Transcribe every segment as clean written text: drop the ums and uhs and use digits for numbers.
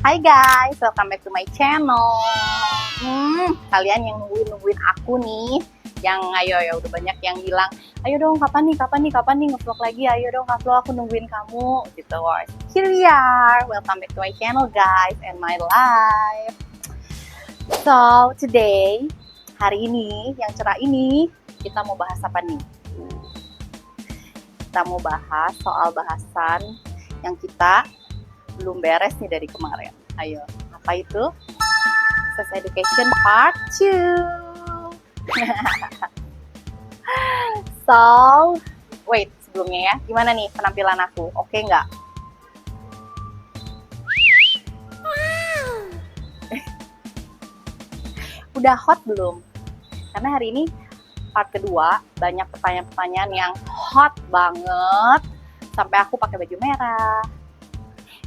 Hai guys, welcome back to my channel. Kalian yang nungguin aku nih, yang ayo ya udah banyak yang bilang, ayo dong kapan nih ngevlog lagi, ayo dong ngevlog, aku nungguin kamu gitu. Here we are, welcome back to my channel guys and my life. So today, hari ini yang cerah ini kita mau bahas apa nih? Kita mau bahas soal bahasan yang kita belum beres nih dari kemarin. Ayo, apa itu? Sex Education Part 2. So, wait, sebelumnya ya, gimana nih penampilan aku? Oke nggak? Udah hot belum? Karena hari ini part kedua, banyak pertanyaan-pertanyaan yang hot banget. Sampai aku pakai baju merah.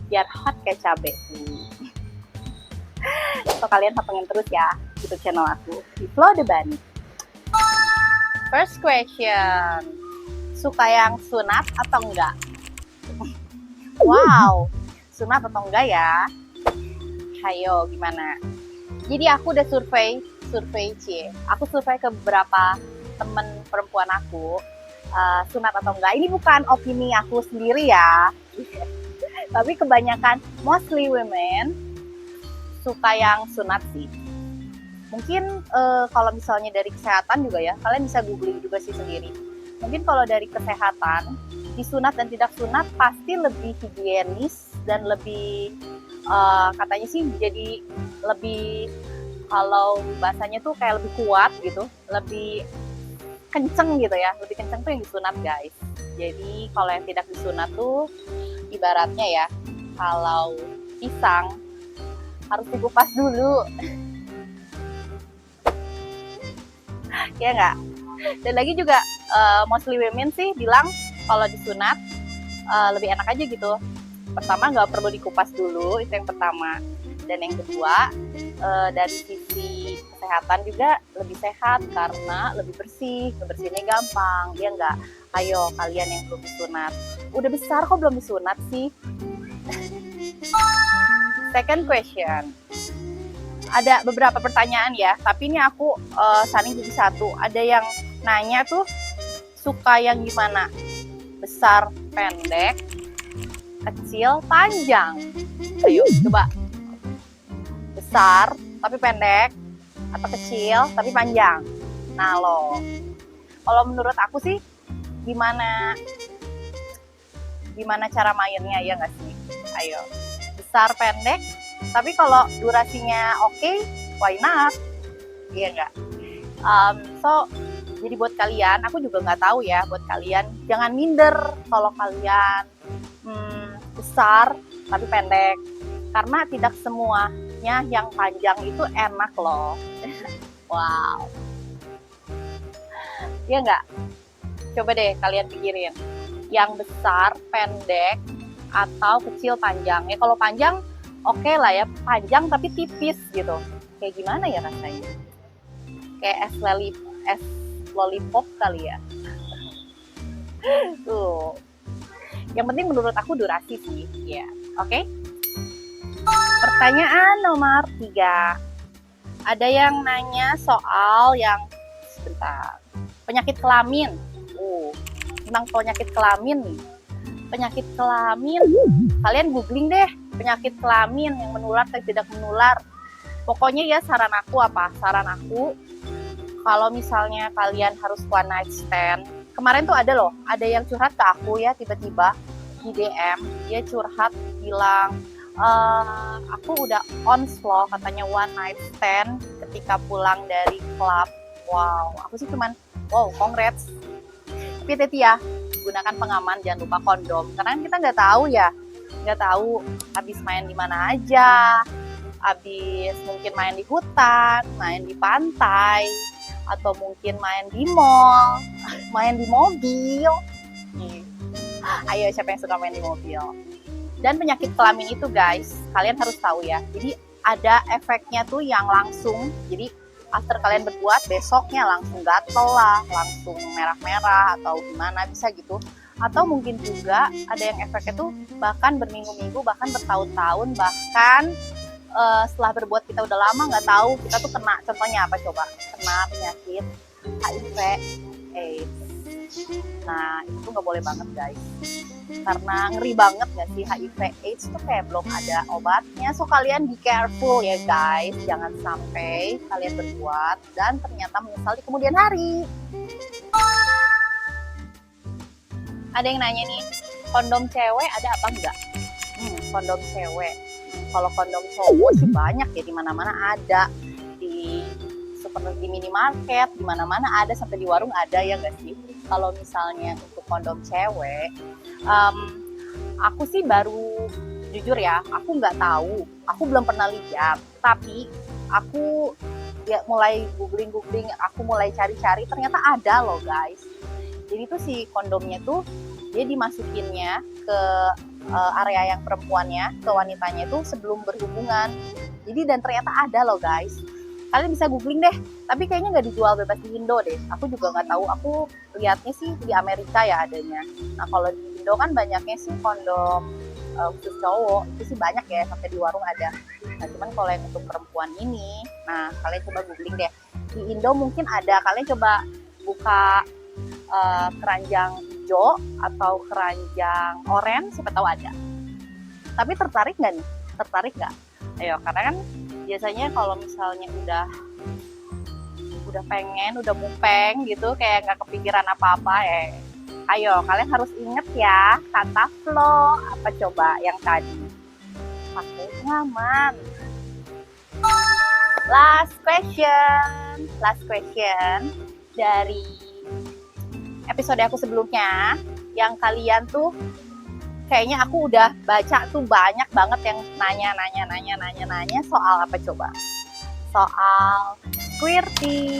Biar hot kayak cabe. So kalian pantengin terus ya YouTube channel aku di Flow the Bunny. First question, suka yang sunat atau enggak? Wow, sunat atau enggak ya? Hayo gimana? Jadi aku udah survei Aku survei ke beberapa temen perempuan aku, sunat atau enggak. Ini bukan opini aku sendiri ya. Tapi kebanyakan, mostly women, suka yang sunat sih. Mungkin kalau misalnya dari kesehatan juga ya, kalian bisa googling juga sih sendiri. Mungkin kalau dari kesehatan, disunat dan tidak sunat pasti lebih higienis dan lebih, katanya sih jadi lebih, kalau bahasanya tuh kayak lebih kuat gitu, lebih kenceng gitu ya, lebih kenceng tuh yang disunat guys. Jadi kalau yang tidak disunat tuh ibaratnya ya, kalau pisang harus dikupas dulu. Ya nggak? Dan lagi juga mostly women sih bilang kalau disunat lebih enak aja gitu. Pertama nggak perlu dikupas dulu, itu yang pertama. Dan yang kedua dari sisi kesehatan juga lebih sehat karena lebih bersih, ngebersihinnya gampang. Ya nggak? Ayo kalian yang belum disunat, udah besar kok belum disunat sih? Second question, ada beberapa pertanyaan ya, tapi ini aku saring jadi satu. Ada yang nanya tuh suka yang gimana? Besar, pendek, kecil, panjang. Ayo coba. Besar tapi pendek atau kecil tapi panjang. Nah lo, kalau menurut aku sih gimana cara mainnya ya nggak sih? Ayo, besar pendek, tapi kalau durasinya oke, why not? Iya nggak? So jadi buat kalian, aku juga nggak tahu ya, buat kalian jangan minder kalau kalian besar tapi pendek, karena tidak semuanya yang panjang itu enak loh. Wow, iya nggak? Coba deh kalian pikirin, yang besar, pendek, atau kecil, panjang. Ya kalau panjang, oke lah ya, panjang tapi tipis gitu. Kayak gimana ya rasanya? Kayak es lollipop kali ya. Tuh. Yang penting menurut aku durasi sih, ya. Oke? Pertanyaan nomor 3. Ada yang nanya soal yang, sebentar, penyakit kelamin. Tentang penyakit kelamin nih. Penyakit kelamin, kalian googling deh penyakit kelamin yang menular atau tidak menular. Pokoknya ya saran aku apa? Saran aku, kalau misalnya kalian harus one night stand, kemarin tuh ada loh, ada yang curhat ke aku ya tiba-tiba di DM, dia curhat bilang, aku udah ons loh katanya one night stand ketika pulang dari klub. Wow, aku sih cuman, wow, congrats. Tapi hati-hati ya, gunakan pengaman, jangan lupa kondom, karena kita nggak tahu habis main di mana aja, habis mungkin main di hutan, main di pantai, atau mungkin main di mall, main di mobil. Ayo siapa yang suka main di mobil? Dan penyakit kelamin itu guys, kalian harus tahu ya, jadi ada efeknya tuh yang langsung, jadi after kalian berbuat, besoknya langsung gatel lah, langsung merah-merah atau gimana, bisa gitu. Atau mungkin juga ada yang efeknya tuh bahkan berminggu-minggu, bahkan bertahun-tahun, bahkan setelah berbuat kita udah lama nggak tahu kita tuh kena. Contohnya apa coba? Kena penyakit HIV AIDS. Nah itu nggak boleh banget guys, karena ngeri banget nggak sih, HIV AIDS tuh kayak belum ada obatnya. So kalian be careful ya guys, jangan sampai kalian berbuat dan ternyata menyesal di kemudian hari. Ada yang nanya nih, kondom cewek ada apa enggak? Kondom cewek. Kalau kondom cowok sih banyak ya, di mana-mana ada, di di minimarket, di mana-mana ada, sampai di warung ada ya nggak sih? Kalau misalnya untuk kondom cewek, aku sih baru, jujur ya, aku nggak tahu, aku belum pernah lihat, tapi aku ya mulai googling, aku mulai cari-cari, ternyata ada loh guys. Jadi tuh si kondomnya tuh dia dimasukinnya ke area yang perempuannya, ke wanitanya itu sebelum berhubungan. Jadi dan ternyata ada loh guys. Kalian bisa googling deh, tapi kayaknya nggak dijual bebas di Indo deh. Aku juga nggak tahu, aku lihatnya sih di Amerika ya adanya. Nah kalau di Indo kan banyaknya sih kondom khusus cowok, itu sih banyak ya, sampai di warung ada. Nah cuman kalau yang untuk perempuan ini, nah kalian coba googling deh. Di Indo mungkin ada, kalian coba buka keranjang hijau atau keranjang oranye, siapa tahu ada. Tapi tertarik nggak nih? Tertarik nggak? Ayo, karena kan biasanya kalau misalnya udah pengen, udah mupeng gitu, kayak nggak kepikiran apa-apa ya. Ayo, kalian harus inget ya kata flow apa coba yang tadi? Pakai nyaman. Last question dari episode aku sebelumnya, yang kalian tuh kayaknya aku udah baca tuh banyak banget yang nanya soal apa coba? Soal squirting.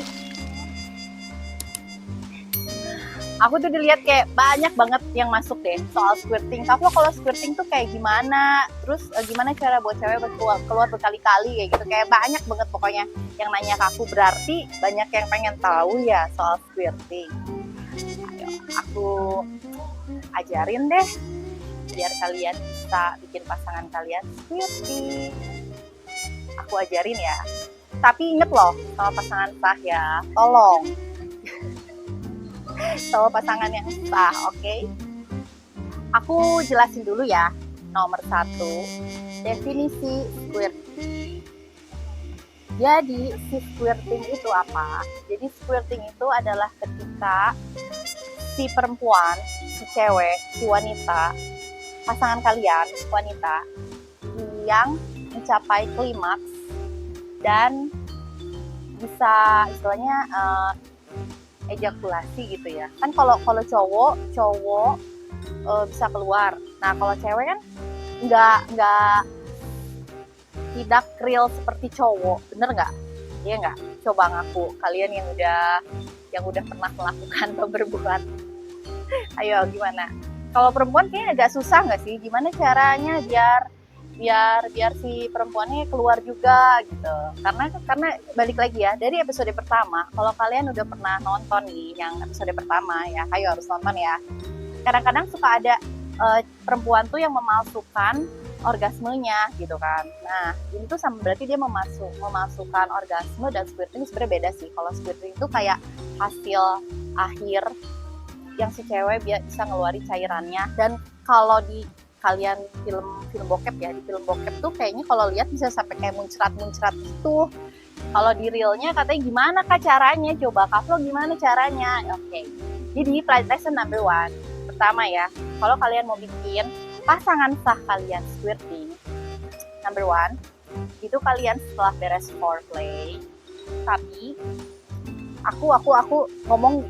Aku tuh dilihat kayak banyak banget yang masuk deh soal squirting. Kalau squirting tuh kayak gimana? Terus gimana cara buat cewek keluar berkali-kali kayak gitu. Kayak banyak banget pokoknya yang nanya ke aku. Berarti banyak yang pengen tahu ya soal squirting. Ayo, aku ajarin deh biar kalian bisa bikin pasangan kalian squirting. Aku ajarin ya. Tapi inget loh sama pasangan sah ya. Tolong. Sama pasangan yang sah, oke? Aku jelasin dulu ya. Nomor 1, definisi squirting. Jadi si squirting itu apa? Jadi squirting itu adalah ketika si perempuan, si cewek, si wanita, pasangan kalian, wanita, yang mencapai klimaks dan bisa istilahnya ejakulasi gitu ya. Kan kalau cowok bisa keluar. Nah kalau cewek kan nggak tidak real seperti cowok, bener nggak? Iya nggak? Coba ngaku kalian yang udah pernah melakukan atau berbuat. Ayo gimana? Kalau perempuan kayaknya agak susah nggak sih? Gimana caranya biar si perempuannya keluar juga gitu. Karena balik lagi ya, dari episode pertama, kalau kalian udah pernah nonton nih yang episode pertama ya, ayo harus nonton ya. Kadang-kadang suka ada perempuan tuh yang memalsukan orgasmenya gitu kan. Nah ini tuh sama berarti dia memasukkan orgasme, dan squirting sebenarnya beda sih. Kalau squirting itu kayak hasil akhir yang si cewek bisa ngeluarin cairannya. Dan kalau di kalian film bokep ya, di film bokep tuh kayaknya kalau lihat bisa sampai kayak muncrat gitu. Kalau di realnya katanya gimana kak caranya? Coba Kak Flo gimana caranya? Oke. Jadi flight lesson number 1 pertama ya, kalau kalian mau bikin pasangan sah kalian squirting, number 1 itu kalian setelah beres foreplay, tapi aku ngomong,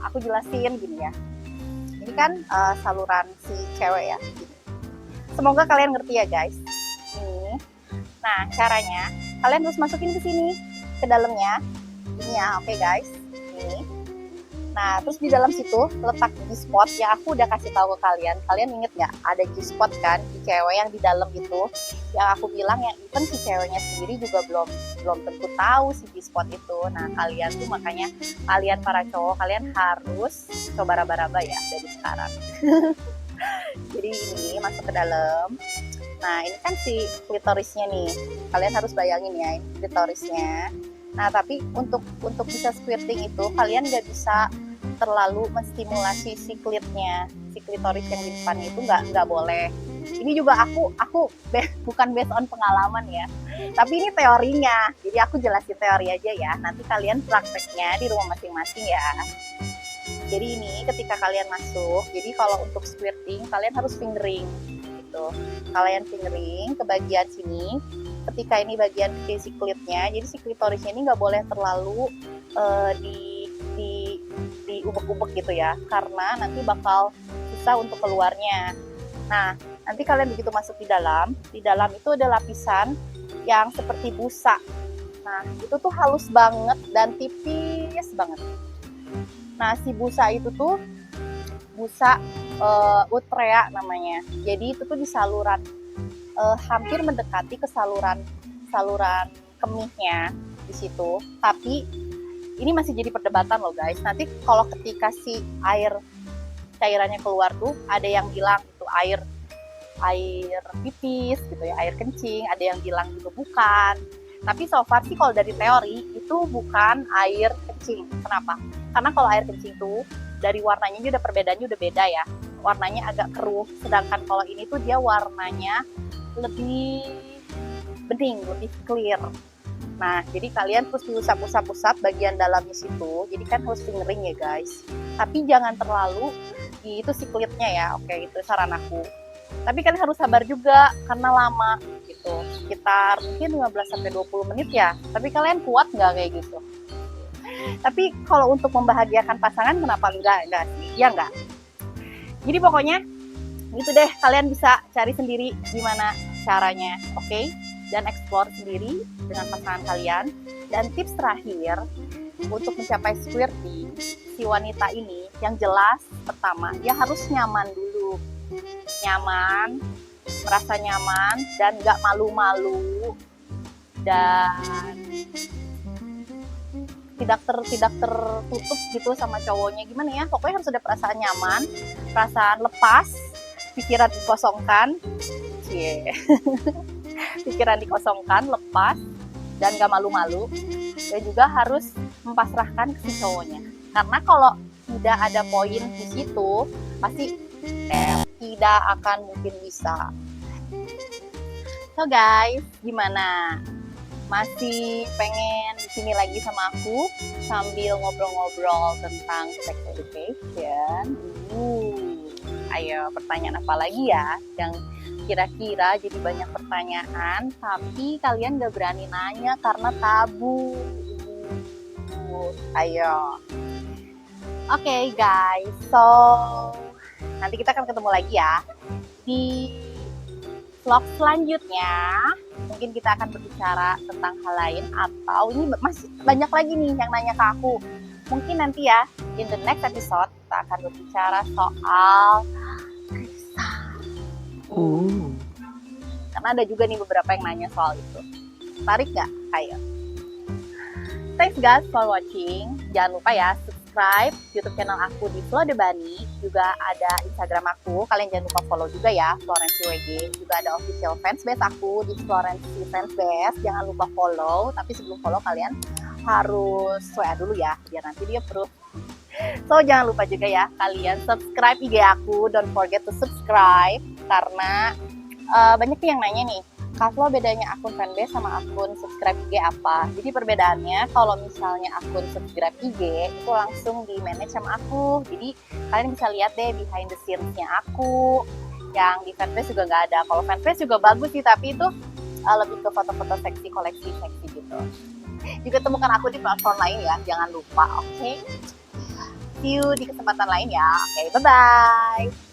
aku jelasin gini ya. Ini kan saluran si cewek ya. Semoga kalian ngerti ya guys. Ini. Nah caranya kalian harus masukin ke sini, ke dalamnya. Ini ya, oke guys. Ini. Nah, terus di dalam situ letak G-spot yang aku udah kasih tahu ke kalian. Kalian inget nggak? Ada G-spot kan, si cewek yang di dalam itu. Yang aku bilang yang even si ceweknya sendiri juga belum tentu tahu si G-spot itu. Nah, kalian tuh makanya kalian para cowok kalian harus coba raba-raba ya dari sekarang. Jadi ini masuk ke dalam. Nah, ini kan si klitorisnya nih. Kalian harus bayangin ya, ini klitorisnya. Nah, tapi untuk bisa squirting itu kalian nggak bisa terlalu menstimulasi si klitnya, si klitoris yang di depan itu nggak boleh. Ini juga aku bukan based on pengalaman ya, tapi ini teorinya. Jadi aku jelasin teori aja ya. Nanti kalian prakteknya di rumah masing-masing ya. Jadi ini ketika kalian masuk, jadi kalau untuk squirting kalian harus fingering gitu. Kalian fingering ke bagian sini. Ketika ini bagian si klitnya, jadi si klitorisnya ini nggak boleh terlalu di ubek-ubek gitu ya, karena nanti bakal susah untuk keluarnya. Nah, nanti kalian begitu masuk di dalam itu ada lapisan yang seperti busa. Nah, itu tuh halus banget dan tipis banget. Nah, si busa itu tuh busa utrea namanya. Jadi itu tuh di saluran hampir mendekati ke saluran kemihnya di situ. Tapi ini masih jadi perdebatan loh guys. Nanti kalau ketika si air cairannya keluar tuh ada yang bilang itu air pipis gitu ya, air kencing, ada yang bilang juga bukan. Tapi so far sih kalau dari teori itu bukan air kencing. Kenapa? Karena kalau air kencing tuh dari warnanya udah perbedaannya udah beda ya. Warnanya agak keruh, sedangkan kalau ini tuh dia warnanya lebih bening, lebih clear. Nah, jadi kalian terus diusap-usap bagian dalamnya situ. Jadi kan harus fingering ya guys. Tapi jangan terlalu itu si kulitnya ya. Oke, itu saran aku. Tapi kalian harus sabar juga karena lama gitu. Sekitar mungkin 15-20 menit ya. Tapi kalian kuat nggak kayak gitu? Tapi kalau untuk membahagiakan pasangan kenapa enggak sih? Ya enggak. Jadi pokoknya gitu deh, kalian bisa cari sendiri gimana caranya, oke? Dan explore sendiri dengan pasangan kalian. Dan tips terakhir untuk mencapai squirting si wanita ini, yang jelas pertama dia harus nyaman dulu, nyaman, merasa nyaman dan nggak malu-malu dan tidak tertutup gitu sama cowoknya. Gimana ya, pokoknya harus ada perasaan nyaman, perasaan lepas, pikiran dikosongkan, pikiran dikosongkan, lepas, dan gak malu-malu. Dan juga harus mempasrahkan ke si cowoknya. Karena kalau tidak ada poin di situ, pasti tidak akan mungkin bisa. So guys, gimana? Masih pengen di sini lagi sama aku sambil ngobrol-ngobrol tentang sex education? Ayo, pertanyaan apa lagi ya yang kira-kira jadi banyak pertanyaan tapi kalian gak berani nanya karena tabu? Ayo. Oke, guys, so nanti kita akan ketemu lagi ya di vlog selanjutnya. Mungkin kita akan berbicara tentang hal lain atau ini masih banyak lagi nih yang nanya ke aku. Mungkin nanti ya in the next episode kita akan berbicara soal kisah. Karena ada juga nih beberapa yang nanya soal itu. Tarik gak? Ayo. Thanks guys for watching. Jangan lupa ya subscribe YouTube channel aku di Flo The Bunny. Juga ada Instagram aku. Kalian jangan lupa follow juga ya, Florency WG. Juga ada official fansbase aku di Florency Fansbase. Jangan lupa follow. Tapi sebelum follow kalian harus WA dulu ya, biar nanti dia approve. So jangan lupa juga ya kalian subscribe IG aku. Don't forget to subscribe. Karena banyak yang nanya nih, Kak Flo bedanya akun fanbase sama akun subscribe IG apa? Jadi perbedaannya kalau misalnya akun subscribe IG itu langsung di manage sama aku. Jadi kalian bisa lihat deh behind the scenes-nya aku. Yang di fanbase juga nggak ada. Kalau fanbase juga bagus sih, tapi itu lebih ke foto-foto seksi, koleksi seksi gitu. Juga temukan aku di platform lain ya, jangan lupa, oke? See you di kesempatan lain ya. Oke, bye-bye!